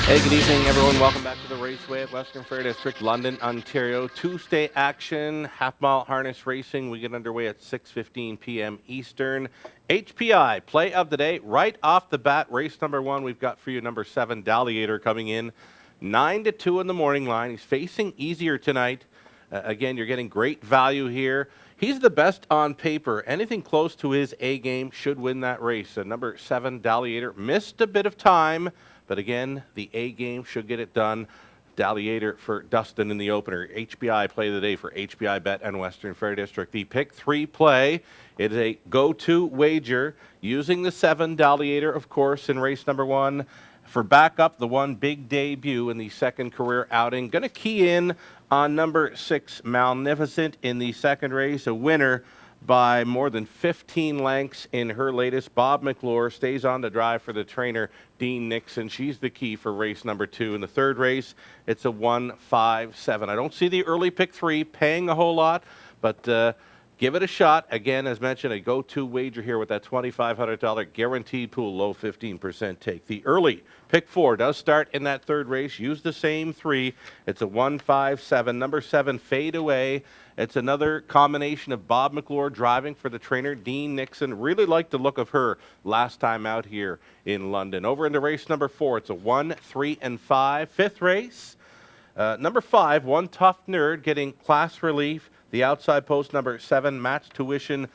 Hey, good evening, everyone. Welcome back to the Raceway at Western Fair District, London, Ontario. Tuesday action, half-mile harness racing. We get underway at 6:15 p.m. Eastern. HPI, play of the day. Right off the bat, race number 1, we've got for you number 7, Dalliator, coming in 9-2 in the morning line. He's facing easier tonight. Again, you're getting great value here. He's the best on paper. Anything close to his A game should win that race. Number 7, Dalliator, missed a bit of time. But again, the A game should get it done. Dalliator for Dustin in the opener. HBI play of the day for HBI Bet and Western Fair District. The pick 3 play. It is a go-to wager using the 7 Dalliator, of course, in race number 1. For backup, the 1 big debut in the second career outing. Going to key in on number 6, Magnificent, in the second race. A winner by more than 15 lengths in her latest. Bob McClure stays on the drive for the trainer, Dean Nixon. She's the key for race number 2. In the third race, it's a 1-5-7. I don't see the early pick 3 paying a whole lot, but give it a shot. Again, as mentioned, a go-to wager here with that $2,500 guaranteed pool, low 15% take. The early pick 4 does start in that third race. Use the same 3. It's a 1-5-7. Number 7, Fade Away. It's another combination of Bob McClure driving for the trainer, Dean Nixon. Really liked the look of her last time out here in London. Over into race number 4. It's a 1-3-5. Fifth race. Number 5, One Tough Nerd, getting class relief. The outside post, number 7, Match Tuition,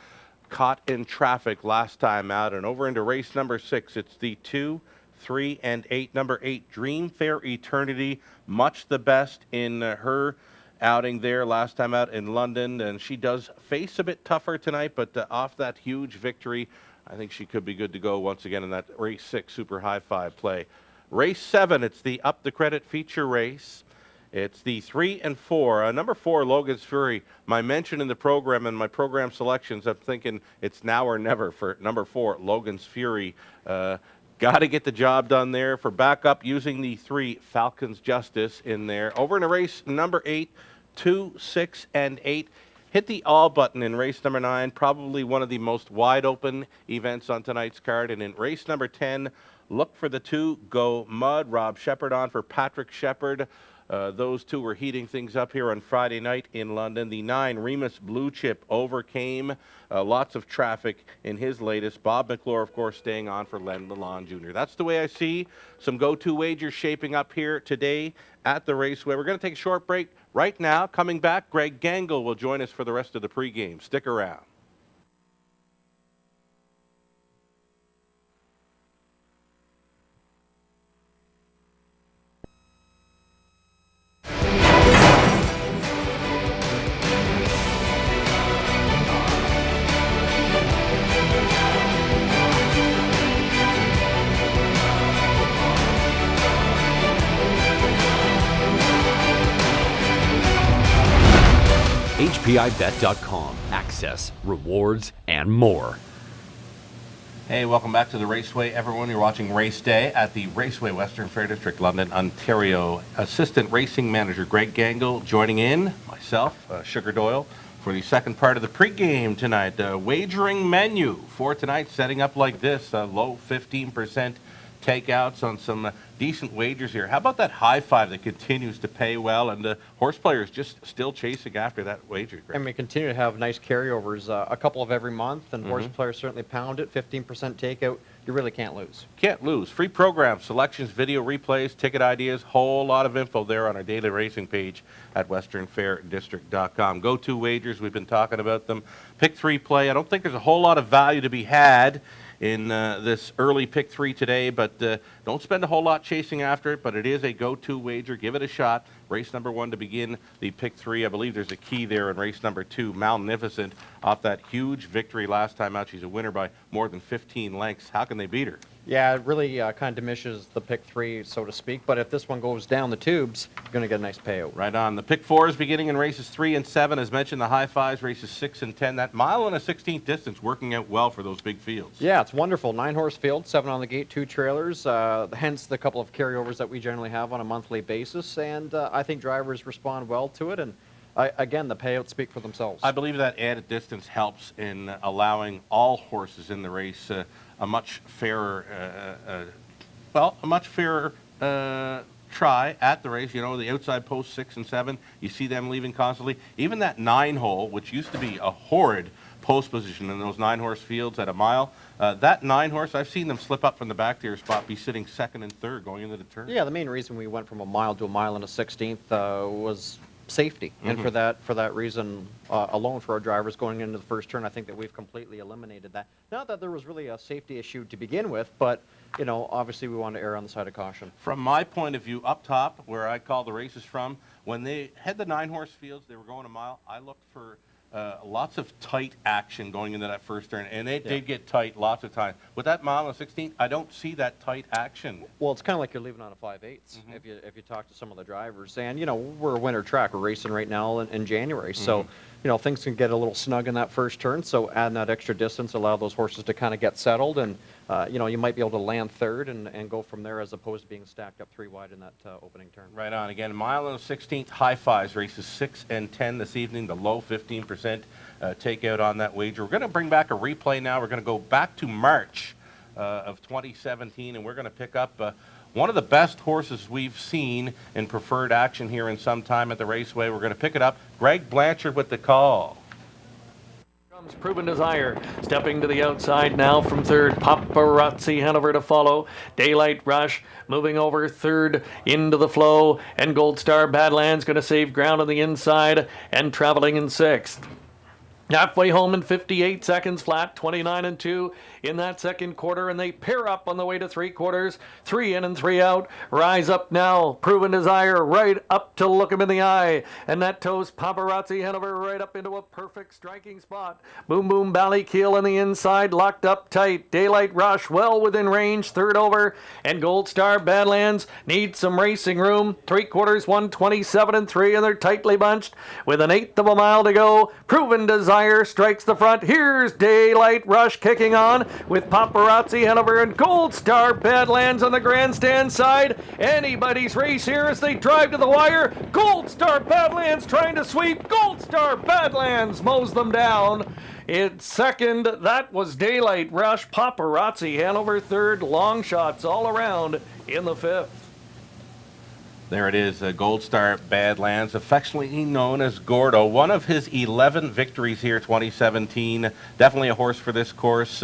caught in traffic last time out. And over into race number 6, it's the 2, 3, and 8. Number 8, Dream Fair Eternity, much the best in her outing there last time out in London. And she does face a bit tougher tonight, but off that huge victory, I think she could be good to go once again in that race 6 Super High Five play. Race 7, it's the Up the Credit feature race. It's the 3 and 4. Number 4, Logan's Fury. My mention in the program and my program selections, I'm thinking it's now or never for number 4, Logan's Fury. Got to get the job done there. For backup, using the 3, Falcon's Justice in there. Over in a race number 8, 2, 6, and 8. Hit the all button in race number 9. Probably one of the most wide open events on tonight's card. And in race number 10, look for the 2, Go Mud. Rob Shepard on for Patrick Shepard. Those two were heating things up here on Friday night in London. The 9, Remus Blue Chip, overcame lots of traffic in his latest. Bob McClure, of course, staying on for Len Lalonde Jr. That's the way I see some go-to wagers shaping up here today at the Raceway. We're going to take a short break right now. Coming back, Greg Gangle will join us for the rest of the pregame. Stick around. HPIBet.com. Access, rewards, and more. Hey, welcome back to the Raceway, everyone. You're watching Race Day at the Raceway, Western Fair District, London, Ontario. Assistant Racing Manager Greg Gangle joining in, myself, Sugar Doyle, for the second part of the pregame tonight. Wagering menu for tonight, setting up like this, low 15% takeouts on some decent wagers here. How about that high five that continues to pay well, and the horse players just still chasing after that wager, Greg? And we continue to have nice carryovers, a couple of every month, and horse players certainly pound it. 15% takeout, you really can't lose. Can't lose. Free programs, selections, video replays, ticket ideas, whole lot of info there on our daily racing page at westernfairdistrict.com. Go-to wagers, we've been talking about them. Pick 3 play, I don't think there's a whole lot of value to be had in this early pick 3 today, but don't spend a whole lot chasing after it, but it is a go-to wager. Give it a shot. Race number 1 to begin the pick 3. I believe there's a key there in race number 2. Magnificent, off that huge victory last time out. She's a winner by more than 15 lengths. How can they beat her? Yeah, it really kind of diminishes the pick 3, so to speak, but if this one goes down the tubes, you're going to get a nice payout. Right on. The pick 4 is beginning in races 3 and 7. As mentioned, the high fives, races 6 and 10. That mile and a 16th distance working out well for those big fields. Yeah, it's wonderful. 9-horse field, 7 on the gate, 2 trailers, hence the couple of carryovers that we generally have on a monthly basis, and I think drivers respond well to it, and again, the payouts speak for themselves. I believe that added distance helps in allowing all horses in the race a much fairer try at the race. You know, the outside post 6 and 7, you see them leaving constantly. Even that 9-hole, which used to be a horrid post position in those 9-horse fields at a mile, that 9-horse, I've seen them slip up from the back tier spot, be sitting 2nd and 3rd going into the turn. Yeah, the main reason we went from a mile to a mile and a 16th was safety. And for that reason alone, for our drivers going into the first turn, I think that we've completely eliminated that. Not that there was really a safety issue to begin with, but you know, obviously we want to err on the side of caution. From my point of view, up top, where I call the races from, when they had the 9-horse fields, they were going a mile, I looked for lots of tight action going into that first turn, and it did get tight lots of times. With that mile and 16, I don't see that tight action. Well, it's kind of like you're leaving on a 5/8 if you talk to some of the drivers. And you know, we're a winter track. We're racing right now in January, so you know, things can get a little snug in that first turn. So adding that extra distance, allow those horses to kind of get settled, and you know, you might be able to land 3rd and go from there, as opposed to being stacked up 3 wide in that opening turn. Right on. Again, mile and 16th, high fives, races 6 and 10 this evening, the low 15% takeout on that wager. We're going to bring back a replay now. We're going to go back to March of 2017, and we're going to pick up one of the best horses we've seen in preferred action here in some time at the Raceway. We're going to pick it up. Greg Blanchard with the call. Comes Proven Desire, stepping to the outside now from 3rd. Paparazzi Hanover to follow. Daylight Rush moving over 3rd into the flow, and Gold Star Badlands going to save ground on the inside and traveling in 6th. Halfway home in 58 seconds flat, 29 and 2 in that second quarter, and they pair up on the way to 3 quarters, 3 in and 3 out. Rise Up Now, Proven Desire right up to look him in the eye, and that toes Paparazzi Hanover right up into a perfect striking spot. Boom Boom Ballykeel on the inside, locked up tight. Daylight Rush well within range, 3rd over, and Gold Star Badlands needs some racing room. 3 quarters, 127 and 3, and they're tightly bunched with an 1/8 of a mile to go. Proven Desire strikes the front. Here's Daylight Rush kicking on with Paparazzi Hanover and Gold Star Badlands on the grandstand side. Anybody's race here as they drive to the wire. Gold Star Badlands trying to sweep. Gold Star Badlands mows them down. It's 2nd. That was Daylight Rush. Paparazzi Hanover 3rd. Long shots all around in the 5th. There it is, Gold Star Badlands, affectionately known as Gordo. One of his 11 victories here, 2017. Definitely a horse for this course.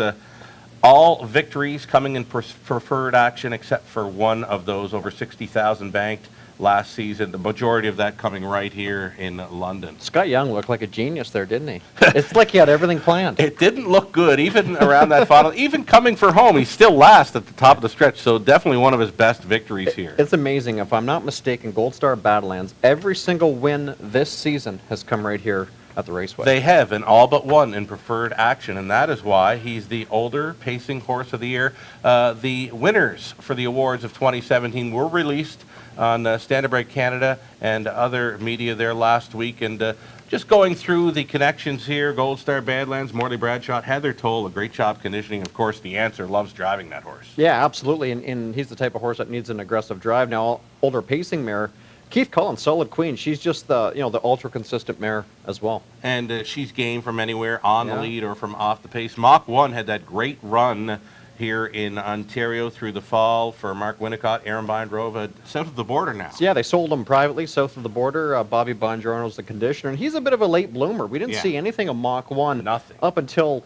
All victories coming in preferred action, except for one of those, over 60,000 banked last season. The majority of that coming right here in London. Scott Young looked like a genius there, didn't he? It's like he had everything planned. It didn't look good, even around that final. Even coming for home, he's still last at the top of the stretch, so definitely one of his best victories here. It's amazing. If I'm not mistaken, Gold Star Badlands, every single win this season has come right here at the Raceway. They have, and all but one in preferred action, and that is why he's the older pacing horse of the year. The winners for the awards of 2017 were released on Standard Break Canada and other media there last week, and just going through the connections here, Gold Star Badlands, Morley Bradshaw, Heather Toll, a great job conditioning. Of course, the answer loves driving that horse. Yeah, absolutely, and he's the type of horse that needs an aggressive drive. Now, older pacing mare, Keith Cullen, Solid Queen, she's just the the ultra consistent mare as well. And she's game from anywhere on the lead or from off the pace. Mach 1 had that great run here in Ontario through the fall for Mark Winnicott, Aaron Bindrova, south of the border now. So, yeah, they sold him privately south of the border. Bobby Bongiorno's the conditioner, and he's a bit of a late bloomer. We didn't see anything of Mach 1 up until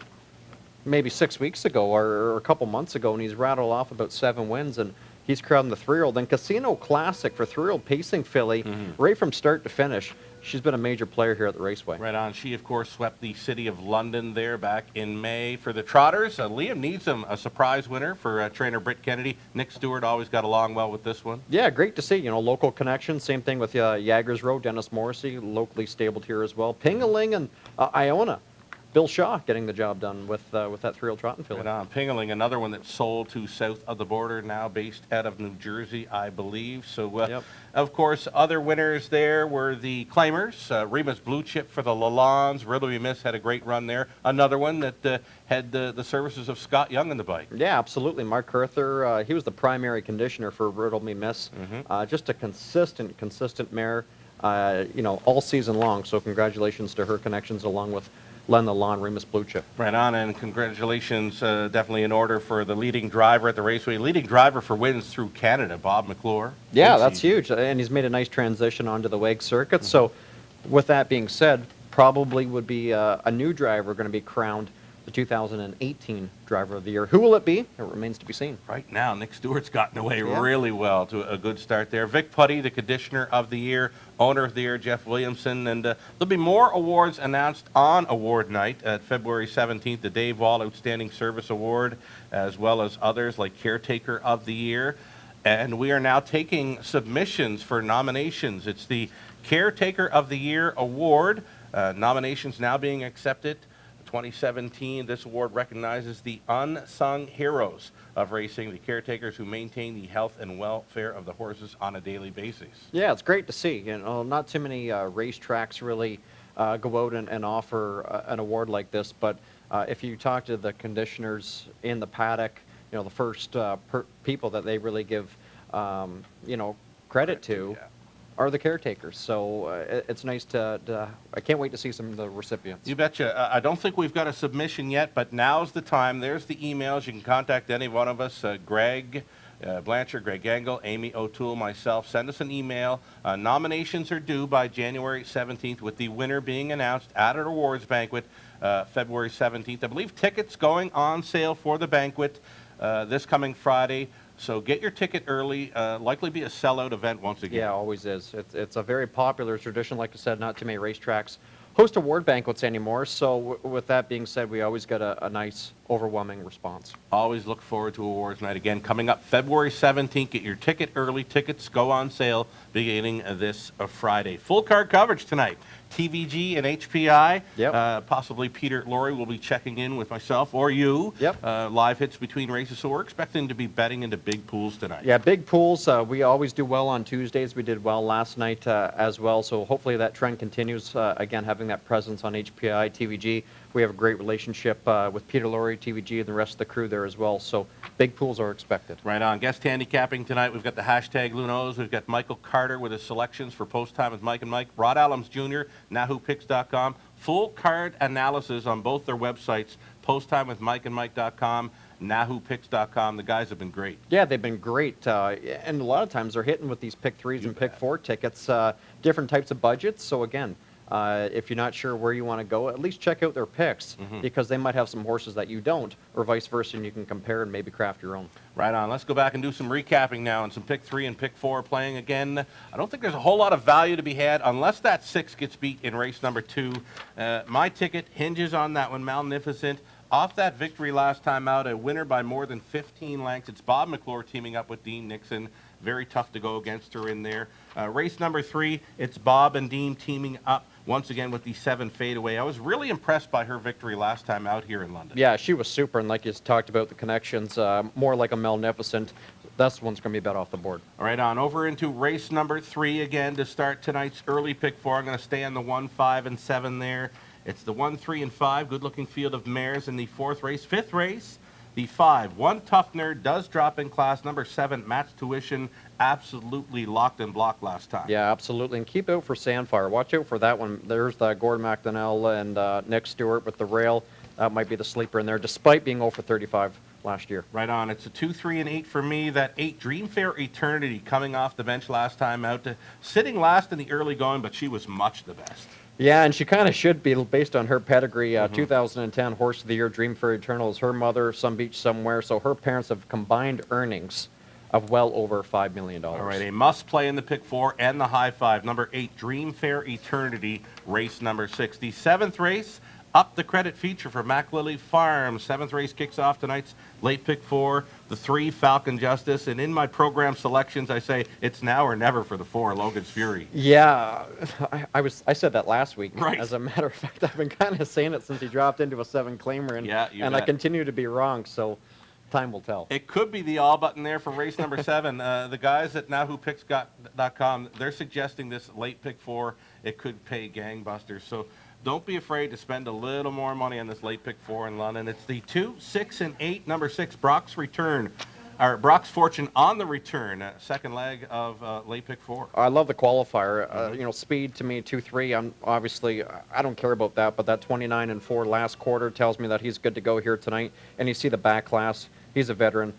maybe 6 weeks ago or a couple months ago, and he's rattled off about 7 wins, and he's crowding the 3-year-old. Then Casino Classic for 3-year-old pacing filly, right from start to finish. She's been a major player here at the Raceway. Right on. She, of course, swept the City of London there back in May. For the Trotters, Liam Needham, a surprise winner for trainer Britt Kennedy. Nick Stewart always got along well with this one. Yeah, great to see. Local connection. Same thing with Jaggers Road, Dennis Morrissey, locally stabled here as well. Pingaling and Iona. Bill Shaw getting the job done with that 3-year-old trotting filly. Right on. Pingaling, another one that's sold to south of the border, now based out of New Jersey, I believe. So, of course, other winners there were the Claimers. Remus Blue Chip for the Lalondes. Riddle Me Miss had a great run there. Another one that had the services of Scott Young in the bike. Yeah, absolutely. Mark Kurther, he was the primary conditioner for Riddle Me Miss. Just a consistent mare, all season long. So congratulations to her connections along with Len the Lawn, Remus Blucha. Right on, and congratulations, definitely in order for the leading driver at the Raceway, leading driver for wins through Canada, Bob McClure. Yeah, Good that's season. huge, and he's made a nice transition onto the WAG circuit. So, with that being said, probably would be a new driver going to be crowned the 2018 Driver of the Year. Who will it be? It remains to be seen. Right now, Nick Stewart's gotten away really well to a good start there. Vic Putty, the Conditioner of the Year, Owner of the Year, Jeff Williamson. And there'll be more awards announced on award night at February 17th, the Dave Wall Outstanding Service Award, as well as others like Caretaker of the Year. And we are now taking submissions for nominations. It's the Caretaker of the Year Award. Nominations now being accepted. 2017, this award recognizes the unsung heroes of racing, the caretakers who maintain the health and welfare of the horses on a daily basis. Yeah, it's great to see. You know, not too many racetracks really go out and offer an award like this. But if you talk to the conditioners in the paddock, you know, the first people that they really give, you know, credit to are the caretakers. So it's nice to I can't wait to see some of the recipients. You betcha. I don't think we've got a submission yet, but now's the time. There's the emails. You can contact any one of us, Greg Blanchard, Greg Gangle, Amy O'Toole, myself. Send us an email. Nominations are due by January 17th, with the winner being announced at an awards banquet February 17th. I believe tickets going on sale for the banquet this coming Friday. So get your ticket early. Likely be a sellout event once again. Yeah, always is. It's a very popular tradition. Like I said, not too many racetracks host award banquets anymore. So with that being said, we always get a nice, overwhelming response. Always look forward to awards night again. Coming up February 17th. Get your ticket early. Tickets go on sale beginning this Friday. Full card coverage tonight. TVG and HPI. Yep. Possibly Peter Lorre will be checking in with myself or you. Yep. Live hits between races. So we're expecting to be betting into big pools tonight. Yeah, big pools. We always do well on Tuesdays. We did well last night as well. So hopefully that trend continues. Again, having that presence on HPI, TVG. We have a great relationship with Peter Lorre, TVG, and the rest of the crew there as well. So big pools are expected. Right on. Guest handicapping tonight. We've got the hashtag Lunos. We've got Michael Carter with his selections for Post Time with Mike and Mike. Rod Allums Jr., NahooPicks.com. Full card analysis on both their websites, posttimewithmikeandmike.com, NahooPicks.com. The guys have been great. Yeah, they've been great. And a lot of times they're hitting with these pick threes and pick four tickets, different types of budgets. So again, if you're not sure where you want to go, at least check out their picks because they might have some horses that you don't, or vice versa, and you can compare and maybe craft your own. Right on. Let's go back and do some recapping now and some pick 3 and pick 4 playing again. I don't think there's a whole lot of value to be had unless that 6 gets beat in race number 2. My ticket hinges on that one, Magnificent. Off that victory last time out, a winner by more than 15 lengths. It's Bob McClure teaming up with Dean Nixon. Very tough to go against her in there. Race number 3, it's Bob and Dean teaming up once again with the 7 fadeaway. I was really impressed by her victory last time out here in London. Yeah, she was super, and like you talked about the connections, more like a Magnificent. That's one's going to be bet off the board. All right, on over into race number 3 again to start tonight's early pick 4. I'm going to stay on the 1, 5, and 7 there. It's the 1, 3, and 5. Good-looking field of mares in the 4th race. 5th race, the 5. One Tough Nerd does drop in class. Number 7, Matt's Tuition, absolutely locked and blocked last time. Yeah, absolutely. And keep out for Sandfire. Watch out for that one. There's the Gordon McDonnell and Nick Stewart with the rail. That might be the sleeper in there, despite being 0 for 35 last year. Right on. It's a 2, 3, and 8 for me. That 8, Dreamfair Eternity, coming off the bench last time out. Sitting last in the early going, but she was much the best. Yeah, and she kind of should be based on her pedigree. 2010 Horse of the Year, Dream Fair Eternal is her mother, Some Beach Somewhere. So her parents have combined earnings of well over $5 million. All right, a must play in the pick 4 and the high 5. Number 8, Dream Fair Eternity, race number 6. The 7th race, up the credit feature for MacLily Farm. 7th race kicks off tonight's late pick 4. The 3, Falcon Justice. And in my program selections, I say it's now or never for the 4, Logan's Fury. Yeah, I said that last week. Right. As a matter of fact, I've been kind of saying it since he dropped into a 7 claimer, and, Yeah, you and I bet. continue to be wrong. So time will tell. It could be the all button there for race number 7. The guys at NahooPicks.com, they're suggesting this late pick 4. It could pay gangbusters. So don't be afraid to spend a little more money on this late pick 4 in London. It's the 2, 6, and 8. Number 6, Brock's Return. or Brock's Fortune on the return, second leg of late pick 4. I love the qualifier. Speed to me, 2-3. I don't care about that, but that 29-4 last quarter tells me that he's good to go here tonight. And you see the back class. He's a veteran.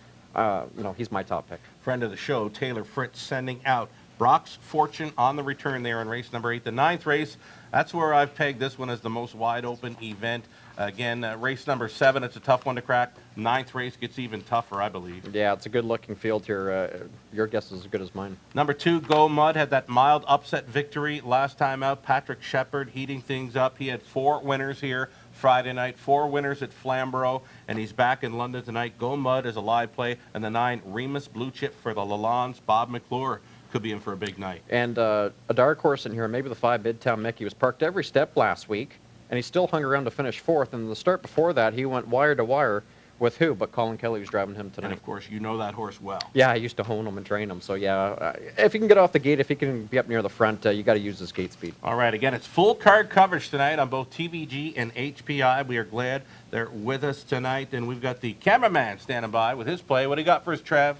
He's my top pick. Friend of the show, Taylor Fritz, sending out Brock's Fortune on the return there in race number 8. The 9th race, that's where I've pegged this one as the most wide open event. Again, race number 7, it's a tough one to crack. 9th race gets even tougher, I believe. Yeah, it's a good-looking field here. Your guess is as good as mine. Number 2, Go Mud, had that mild upset victory last time out. Patrick Shepard heating things up. He had 4 winners here Friday night, 4 winners at Flamborough, and he's back in London tonight. Go Mud is a live play. And the 9, Remus Blue Chip for the Lalondes. Bob McClure could be in for a big night. And a dark horse in here, maybe the 5 Midtown Mickey, was parked every step last week, and he still hung around to finish 4th. And the start before that, he went wire to wire with who? But Colin Kelly was driving him tonight. And, of course, you know that horse well. Yeah, I used to hone him and train him. So, yeah, if he can get off the gate, if he can be up near the front, you got to use his gate speed. All right, again, it's full card coverage tonight on both TVG and HPI. We are glad they're with us tonight. And we've got the cameraman standing by with his play. What do you got for us, Trev?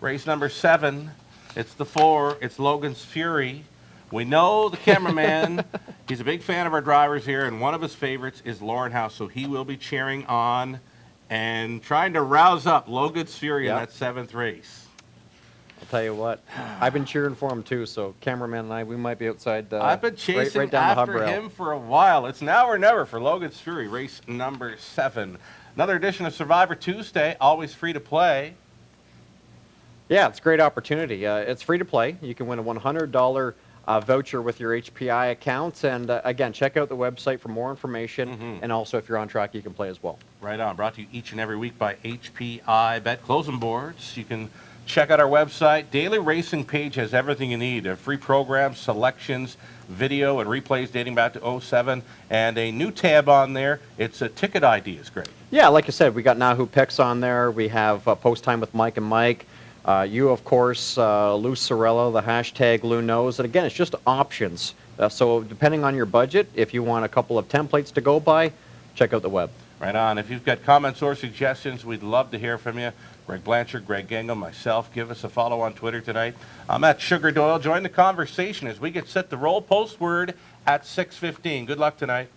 Race number 7. It's the 4. It's Logan's Fury. We know the cameraman. He's a big fan of our drivers here, and one of his favorites is Lauren House, so he will be cheering on and trying to rouse up Logan's Fury in that 7th race. I'll tell you what, I've been cheering for him too, so cameraman and I, we might be outside. I've been chasing right down the hub after rail. him for a while. It's now or never for Logan's Fury, race number 7. Another edition of Survivor Tuesday, always free to play. Yeah, it's a great opportunity. It's free to play. You can win a $100 voucher with your HPI account. And again, check out the website for more information. And also, if you're on track, you can play as well. Right on. Brought to you each and every week by HPI Bet Closing Boards. You can check out our website. Daily Racing page has everything you need. Free programs, selections, video, and replays dating back to 07. And a new tab on there. It's a ticket ideas. Great. Yeah, like I said, we got Now Who Picks on there. We have Post Time with Mike and Mike. You, of course, Lou Sorello, the hashtag Lou Knows. And again, it's just options. So depending on your budget, if you want a couple of templates to go by, check out the web. Right on. If you've got comments or suggestions, we'd love to hear from you. Greg Blanchard, Greg Gangle, myself, give us a follow on Twitter tonight. I'm at Sugar Doyle. Join the conversation as we get set to roll. Post word at 6:15. Good luck tonight.